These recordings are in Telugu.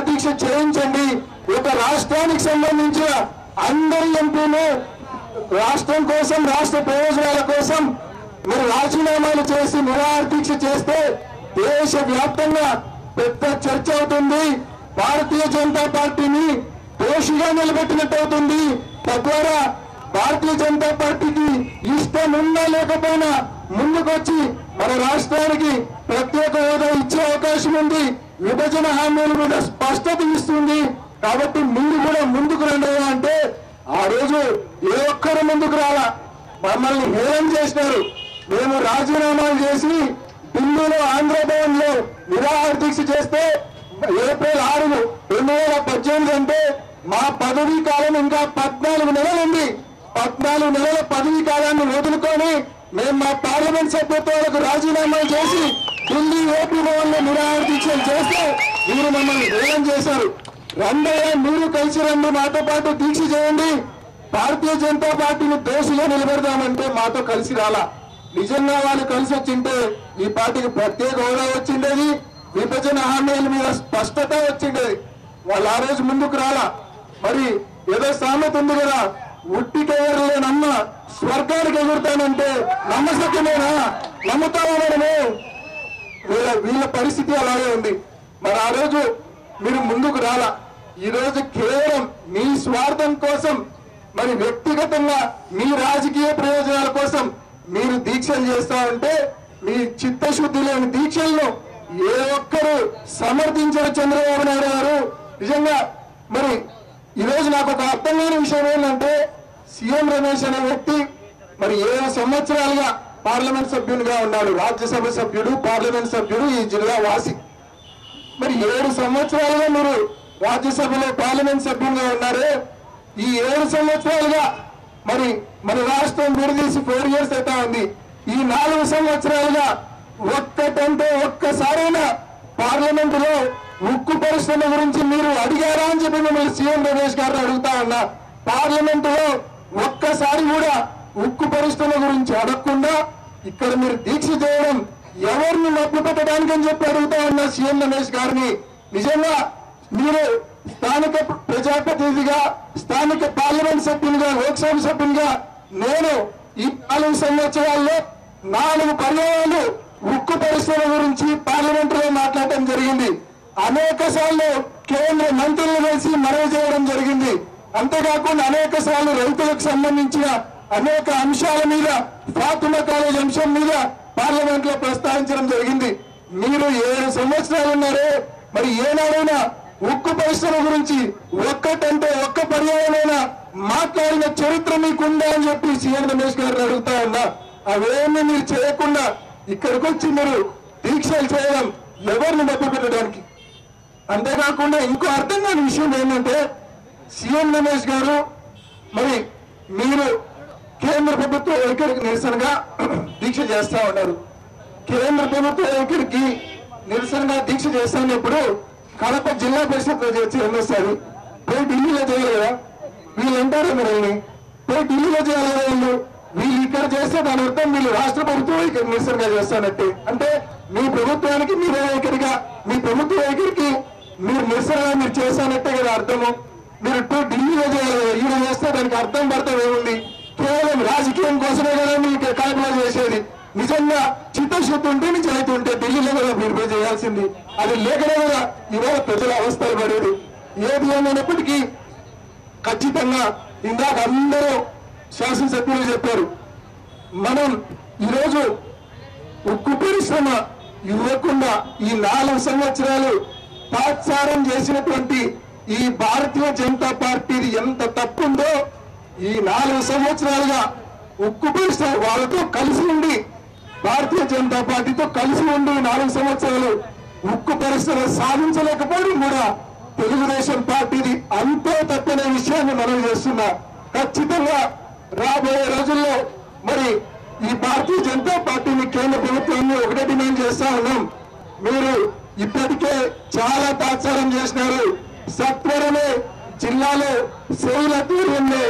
దీక్ష చేయించండి. ఒక రాష్ట్రానికి సంబంధించిన అందరి ఎంపీలు రాష్ట్రం కోసం, రాష్ట్ర ప్రయోజనాల కోసం మీరు రాజీనామాలు చేసి నిరాహార దీక్ష చేస్తే దేశ వ్యాప్తంగా పెద్ద చర్చ అవుతుంది. భారతీయ జనతా పార్టీని దోషిగా నిలబెట్టినట్టు అవుతుంది. తద్వారా భారతీయ జనతా పార్టీకి ఇష్టం ఉన్నా లేకపోయినా ముందుకొచ్చి మన రాష్ట్రానికి ప్రత్యేక హోదా ఇచ్చే అవకాశం ఉంది. విభజన హామీల మీద స్పష్టత ఇస్తుంది. కాబట్టి మీరు కూడా ముందుకు రండి అంటే ఆ రోజు ఏ ఒక్కరు ముందుకు రాలా, మమ్మల్ని హేళన చేసినారు. మేము రాజీనామాలు చేసి ఢిల్లీలో ఆంధ్రభవన్ లో నిరాహార దీక్ష చేస్తే ఏప్రిల్ 6, 2018 అంటే మా పదవీ కాలం ఇంకా 14 నెలలు ఉంది. 14 నెలల పదవీ కాలాన్ని వదులుకొని మేము మా పార్లమెంట్ సభ్యత్వాలకు రాజీనామాలు చేసి ఢిల్లీ ఏపీ భవన్ లో నిరాహార దీక్షలు చేస్తే మీరు మమ్మల్ని హేళన చేశారు. రండయ్య, మీరు కలిసి రండి, మాతో పాటు దీక్ష చేయండి. భారతీయ జనతా పార్టీని దోషిగా నిలబెడదామంటే మాతో కలిసి రాలా. నిజంగా వాళ్ళు కలిసి వచ్చింటే ఈ పార్టీకి ప్రత్యేక హోదా వచ్చిండేది, విభజన హామీల మీద స్పష్టత వచ్చిండేది. వాళ్ళు ఆ రోజు ముందుకు రాలా. మరి ఏదో సామెత ఉంది కదా, ఉట్టికెగరలేనమ్మ స్వర్గానికి ఎగురుతానంటే నమ్మసత్యమేనా? నమ్ముతామా మనము? వీళ్ళ పరిస్థితి అలాగే ఉంది. మరి ఆ రోజు మీరు ముందుకు రాలా. ఈ రోజు కేవలం మీ స్వార్థం కోసం, మరి వ్యక్తిగతంగా మీ రాజకీయ ప్రయోజనాల కోసం మీరు దీక్షలు చేస్తా ఉంటే మీ చిత్తశుద్ధి లేని దీక్షలను ఏ ఒక్కరు సమర్థించారు చంద్రబాబు నాయుడు గారు. నిజంగా మరి ఈరోజు నాకు ఒక అర్థం కాని విషయం ఏంటంటే, సీఎం రమేష్ అనే వ్యక్తి మరి 7 సంవత్సరాలుగా పార్లమెంట్ సభ్యునిగా ఉన్నాడు. రాజ్యసభ సభ్యుడు, పార్లమెంట్ సభ్యుడు, ఈ జిల్లా వాసి. మరి 7 సంవత్సరాలుగా మీరు రాజ్యసభలో పార్లమెంట్ సభ్యునిగా ఉన్నారే. ఈ 7 సంవత్సరాలుగా మరి మన రాష్ట్రం విడదీసి 4 years అవుతా ఉంది. ఈ 4 సంవత్సరాలుగా ఒక్కటంటే ఒక్కసారైనా పార్లమెంట్ లో ఉక్కు పరిశ్రమ గురించి మీరు అడిగారా అని చెప్పి మిమ్మల్ని సీఎం రమేష్ గారిని అడుగుతా ఉన్నా. పార్లమెంట్ లో ఒక్కసారి కూడా ఉక్కు పరిశ్రమ గురించి అడగకుండా ఇక్కడ మీరు దీక్ష చేయడం ఎవరిని మభ్య పెట్టడానికి అని చెప్పి అడుగుతా ఉన్నా సీఎం రమేష్ గారిని. నిజంగా మీరు స్థానిక ప్రజాప్రతినిధిగా, స్థానిక పార్లమెంట్ సభ్యునిగా, లోక్సభ సభ్యునిగా నేను ఈ 4 సంవత్సరాల్లో 4 పర్యాయాలు ఉక్కు పరిశ్రమ గురించి పార్లమెంట్ లో మాట్లాడటం జరిగింది. అనేక సార్లు కేంద్ర మంత్రులు కలిసి మనవి చేయడం జరిగింది. అంతేకాకుండా అనేక సార్లు రైతులకు సంబంధించిన అనేక అంశాల మీద, ఫాతిమా కాలేజ్ అంశం మీద పార్లమెంట్ లో ప్రస్తావించడం జరిగింది. మీరు 7 సంవత్సరాలు ఉన్నారే, మరి ఏనాడైనా ఉక్కు పరిశ్రమ గురించి ఒక్కటంటే ఒక్క పర్యాయమైనా మాట్లాడిన చరిత్ర మీకుందా అని చెప్పి సీఎం రమేష్ గారిని అడుగుతా ఉన్నా. అవేమీ మీరు చేయకుండా ఇక్కడికి వచ్చి మీరు దీక్షలు చేయడం ఎవరిని మభ్య పెట్టడానికి. అంతేకాకుండా ఇంకో అర్థం కాని విషయం ఏంటంటే, సీఎం రమేష్ గారు మరి మీరు కేంద్ర ప్రభుత్వ వైఖరికి నిరసనగా దీక్ష చేస్తా ఉన్నారు. కేంద్ర ప్రభుత్వ వైఖరికి నిరసనగా దీక్ష చేస్తున్నప్పుడు కడప జిల్లా పరిషత్ చేస్తారు, పోయి ఢిల్లీలో చేయాలి కదా. వీళ్ళు అంటారు మనల్ని పోయి ఢిల్లీలో చేయాలి కదా. వీళ్ళు ఇక్కడ చేస్తే దాని అర్థం వీళ్ళు రాష్ట్ర ప్రభుత్వం వైఖరి నిరసనగా చేస్తానంటే, అంటే మీ ప్రభుత్వానికి మీరే వైఖరిగా, మీ ప్రభుత్వ వైఖరికి మీరు నిరసనగా మీరు చేస్తానంటే కదా అర్థము. మీరు ఢిల్లీలో చేయాలి కదా, ఈయన చేస్తే దానికి అర్థం పడతాం ఏముంది? కేవలం రాజకీయం కోసమే కదా మీకు కార్యక్రమాలు చేసేది. నిజంగా చిత్తశుద్ధి ఉంటే, నిజాయితీ ఉంటే ఢిల్లీలో కూడా మీరు చేయాల్సింది. అది లేకనే కదా ఇవాళ ప్రజల అవస్థలు పడేది. ఏది ఏమైనప్పటికీ ఖచ్చితంగా ఇందాక అందరూ శాసనసభ్యులు చెప్పారు, మనం ఈరోజు ఉక్కు పరిశ్రమ ఇవ్వకుండా ఈ 4 సంవత్సరాలు తాత్సారం చేసినటువంటి ఈ భారతీయ జనతా పార్టీది ఎంత తప్పుందో, ఈ 4 సంవత్సరాలుగా ఉక్కు పరిశ్రమ వాళ్ళతో కలిసి ఉండి, భారతీయ జనతా పార్టీతో కలిసి ఉండి 4 సంవత్సరాలు ఉక్కు పరిశ్రమ సాధించలేకపోవడం కూడా తెలుగుదేశం పార్టీది అంతే తప్పనే విషయాన్ని మనం చేస్తున్నా. ఖచ్చితంగా రాబోయే రోజుల్లో మరి ఈ భారతీయ జనతా పార్టీని, కేంద్ర ప్రభుత్వాన్ని ఒకటే డిమాండ్ చేస్తా ఉన్నాం. మీరు ఇప్పటికే చాలా తాత్సారం చేసినారు. సత్వరమే జిల్లాలో సేవల తీరులో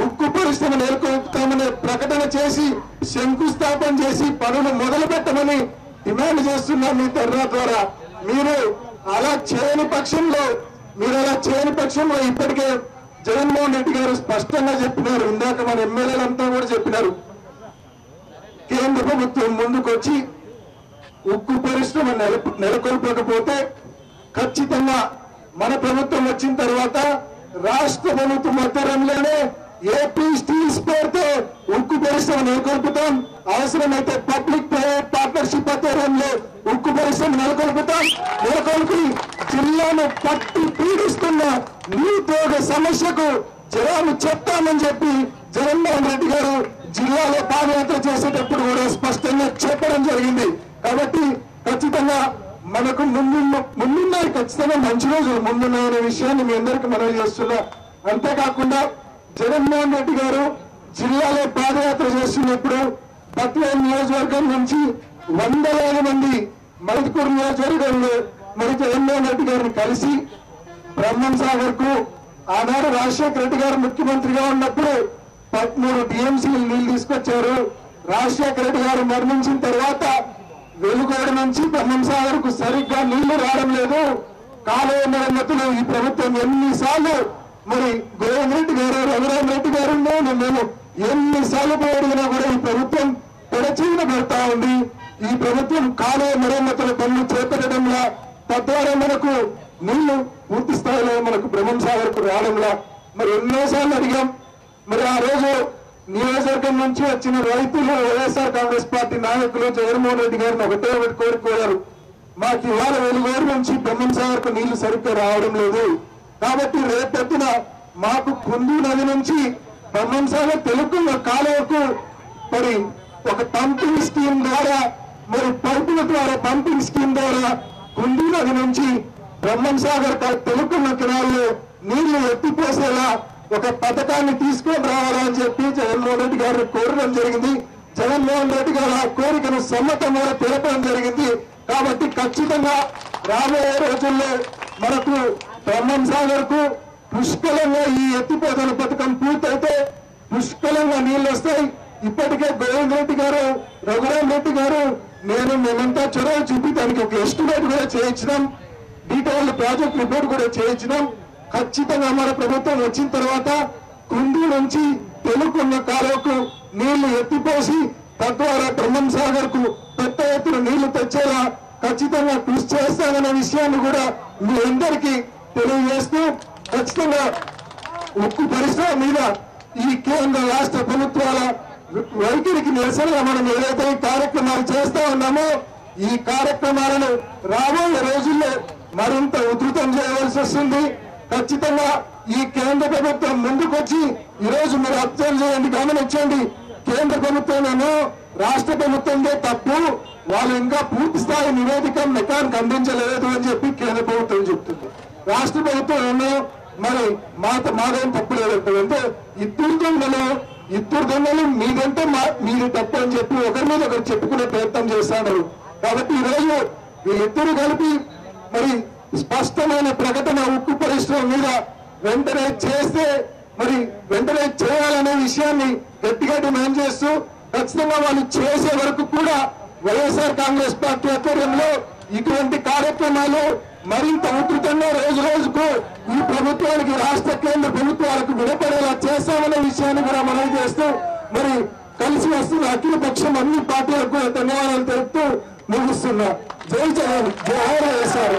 ఉక్కు పరిశ్రమ నెలకొల్పుతామనే ప్రకటన చేసి శంకుస్థాపన చేసి పనులు మొదలు పెట్టమని డిమాండ్ చేస్తున్నాం మీ ధర్నా ద్వారా. మీరు అలా చేయని పక్షంలో ఇప్పటికే జగన్మోహన్ రెడ్డి గారు స్పష్టంగా చెప్పినారు. ఇందాక మన ఎమ్మెల్యేలంతా కూడా చెప్పినారు. కేంద్ర ప్రభుత్వం ముందుకొచ్చి ఉక్కు పరిశ్రమ నెలకొల్పకపోతే ఖచ్చితంగా మన ప్రభుత్వం వచ్చిన తర్వాత రాష్ట్ర ప్రభుత్వం ఆధ్వర్యంలోనే ఏపీ స్టీల్స్ పేరుతో ఉక్కు పరిశ్రమ నెలకొల్పుతాం. అవసరమైతే పబ్లిక్ ప్రైవేట్ పార్ట్నర్షిప్ ఆధ్వర్యంలో ఉక్కు పరిశ్రమ నెలకొల్పి జిల్లాను పట్టి పీడిస్తున్న నిరుద్యోగ సమస్యకు జవాబు చెప్తామని చెప్పి జగన్మోహన్ రెడ్డి గారు జిల్లాలో పాదయాత్ర చేసేటప్పుడు కూడా స్పష్టంగా చెప్పడం జరిగింది. కాబట్టి ఖచ్చితంగా మనకు ముందున్నాయి, ఖచ్చితంగా మంచి రోజులు ముందున్నాయనే విషయాన్ని మీ అందరికీ మనవి చేస్తున్నా. అంతేకాకుండా జగన్మోహన్ రెడ్డి గారు జిల్లాలో పాదయాత్ర చేస్తున్నప్పుడు పట్లేరు నియోజకవర్గం నుంచి వందలాది మంది మైదుకూరు నియోజకవర్గంలో మరి జగన్మోహన్ రెడ్డి గారిని కలిసి బ్రహ్మం సాగర్ కు ఆనాడు రాజశేఖర రెడ్డి గారు ముఖ్యమంత్రిగా ఉన్నప్పుడు 13 టీఎంసీలు నీళ్లు తీసుకొచ్చారు. రాజశేఖర రెడ్డి గారు మరణించిన తర్వాత వెలుగోడు నుంచి బ్రహ్మం సాగర్ కు సరిగ్గా నీళ్లు రావడం లేదు. కాలువ మరమ్మతులు ఈ ప్రభుత్వం ఎన్నిసార్లు మరి గోవింద్ రెడ్డి గారు, రఘురామ్ రెడ్డి గారు మేము ఎన్నిసార్లు పోడిగినా కూడా ఈ ప్రభుత్వం పెడచీన పెడతా ఉంది. ఈ ప్రభుత్వం కాలువ మరమ్మతుల పనులు చేపట్టడంలా, తద్వారా మనకు నీళ్లు పూర్తి స్థాయిలో మనకు బ్రహ్మం సాగర్ కు రావడంలా మరి ఎన్నోసార్లు అడిగాం. మరి ఆ రోజు నియోజకవర్గం నుంచి వచ్చిన రైతులు వైఎస్ఆర్ కాంగ్రెస్ పార్టీ నాయకులు జగన్మోహన్ రెడ్డి గారిని ఒకటే కోరుకోయారు, మాకు ఇవాళ వెలుగోరు నుంచి బ్రహ్మం సాగర్ కు నీళ్లు సరిగ్గా రావడం లేదు. కాబట్టి రేపొద్దున మాకు కుందు నది నుంచి బ్రహ్మం సాగర్ తెలుగు కాలువకు మరి ఒక పంపింగ్ స్కీమ్ ద్వారా మరి పైపుల ద్వారా పంపింగ్ స్కీమ్ ద్వారా కుందు నది నుంచి బ్రహ్మం సాగర్ తెలుగున్న కెనాల్లో నీళ్లు ఎత్తిపోసేలా ఒక పథకాన్ని తీసుకొని రావాలని చెప్పి జగన్మోహన్ రెడ్డి గారిని కోరడం జరిగింది. జగన్మోహన్ రెడ్డి గారు ఆ కోరికను సమ్మతంగా తెలపడం జరిగింది. కాబట్టి ఖచ్చితంగా రాబోయే రోజుల్లో మనకు బ్రహ్మం సాగర్ కు పుష్కలంగా ఈ ఎత్తిపోతల పథకం పూర్తయితే పుష్కలంగా నీళ్లు వస్తాయి. ఇప్పటికే గోవింద్ రెడ్డి గారు, రఘురామ్ రెడ్డి గారు మేమంతా చొరవ చూపి దానికి ఒక ఎస్టిమేట్ కూడా చేయించినాం, డీటెయిల్ ప్రాజెక్ట్ రిపోర్ట్ కూడా చేయించినాం. ఖచ్చితంగా మన ప్రభుత్వం వచ్చిన తర్వాత కుండి నుంచి తెలుగున్న కాలువకు నీళ్లు ఎత్తిపోసి తద్వారా బ్రహ్మం సాగర్ కు పెద్ద ఎత్తున నీళ్లు తెచ్చేలా ఖచ్చితంగా కృషి చేస్తామనే విషయాన్ని కూడా మీ అందరికీ తెలియజేస్తూ, ఖచ్చితంగా ఉక్కు పరిశ్రమ మీద ఈ కేంద్ర రాష్ట్ర ప్రభుత్వాల వైఖరికి నిరసనగా మనం ఏదైతే కార్యక్రమాలు చేస్తా ఉన్నామో ఈ కార్యక్రమాలను రాబోయే రోజుల్లో మరింత ఉధృతం చేయవలసి వస్తుంది. ఖచ్చితంగా ఈ కేంద్ర ప్రభుత్వం ముందుకొచ్చి ఈరోజు మీరు అబ్జర్వ్ చేయండి, గమనించండి. కేంద్ర ప్రభుత్వంలోనూ రాష్ట్ర ప్రభుత్వంలో తప్పు, వాళ్ళు ఇంకా పూర్తి స్థాయి నివేదిక మెకానికి అందించలేదు అని చెప్పి కేంద్ర ప్రభుత్వం చెప్తుంది. రాష్ట్ర ప్రభుత్వం మరి మాదేం తప్పు లేదంటుంది. అంటే ఇద్దరు దొంగలు మీదంటే మీరు తప్పు అని చెప్పి ఒకరి మీద ఒకరు చెప్పుకునే ప్రయత్నం చేస్తున్నారు. కాబట్టి ఈరోజు వీళ్ళిద్దరూ కలిపి మరి స్పష్టమైన ప్రకటన ఉక్కు పరిశ్రమ మీద వెంటనే చేస్తే మరి వెంటనే చేయాలనే విషయాన్ని గట్టిగా డిమాండ్ చేస్తూ, ఖచ్చితంగా వాళ్ళు చేసే వరకు కూడా వైఎస్ఆర్ కాంగ్రెస్ పార్టీ ఆధ్వర్యంలో ఇటువంటి కార్యక్రమాలు మరింత ఉధృతంగా రోజు రోజుకు ఈ ప్రభుత్వానికి, రాష్ట్ర కేంద్ర ప్రభుత్వాలకు విడపడేలా చేస్తామనే విషయాన్ని కూడా మనవి చేస్తూ మరి కలిసి వస్తున్న అఖిల పక్షం అన్ని పార్టీలకు కూడా ధన్యవాదాలు తెలుపుతూ ముగిస్తున్నా. జై జగన్, జై వైఎస్ఆర్.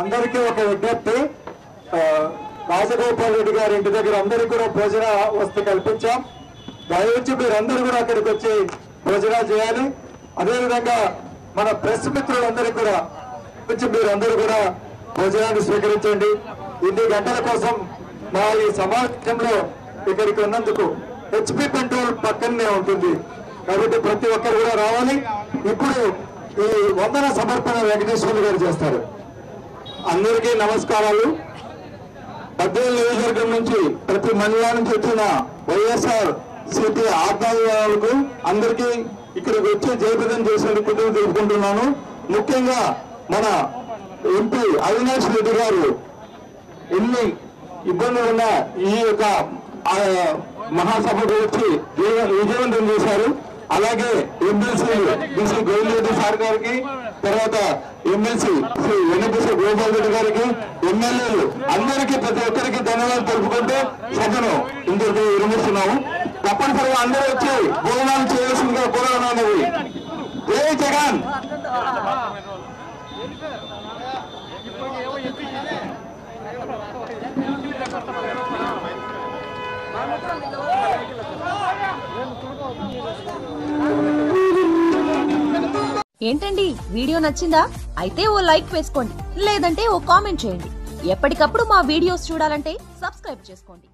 అందరికీ ఒక విజ్ఞప్తి, రాజగోపాల్ రెడ్డి గారి ఇంటి దగ్గర అందరికీ కూడా భోజన వసతి కల్పించాం. దయవచ్చి మీరందరూ కూడా అక్కడికి వచ్చి భోజనాలు చేయాలి. అదేవిధంగా మన ప్రెస్ మిత్రులందరికీ కూడా వచ్చి మీరందరూ కూడా భోజనాన్ని స్వీకరించండి. ఇన్ని గంటల కోసం మా ఈ సమాజంలో ఇక్కడికి ఉన్నందుకు హెచ్పి పెట్రోల్ పక్కనే ఉంటుంది కాబట్టి ప్రతి ఒక్కరు కూడా రావాలి. ఇప్పుడు ఈ వందన సమర్పణ వెంకటేశ్వర్లు గారు చేస్తారు. అందరికీ నమస్కారాలు. 18 నియోజకవర్గం నుంచి ప్రతి మండలానికి నుంచి వచ్చిన వైఎస్ఆర్ సిపి ఆత్మీయులకు అందరికీ ఇక్కడికి వచ్చి జయప్రదం చేసేందుకు తెలుపుకుంటున్నాను. ముఖ్యంగా మన ఎంపీ అవినాష్ రెడ్డి గారు ఎన్ని ఇబ్బందులు ఉన్న ఈ యొక్క మహాసభకు వచ్చి విజయవంతం చేశారు. అలాగే ఎమ్మెల్సీ బీసీ గోవిందరెడ్డి సార్ గారికి, తర్వాత ఎమ్మెల్సీ శ్రీ వెనకృష్ణ గోపాల్ రెడ్డి గారికి, ఎమ్మెల్యేలు అందరికీ ప్రతి ఒక్కరికి ధన్యవాదాలు తెలుపుకుంటూ సభను ఇంతకు విరమిస్తున్నాము. తప్పనిసరిగా అందరూ వచ్చి భోజనాలు చేయాల్సిందిగా కోరనున్నది. జై జగన్. ఏంటండి వీడియో నచ్చిందా? అయితే ఓ లైక్ వేసుకోండి, లేదంటే ఓ కామెంట్ చేయండి. ఎప్పటికప్పుడు మా వీడియోస్ చూడాలంటే సబ్స్క్రైబ్ చేసుకోండి.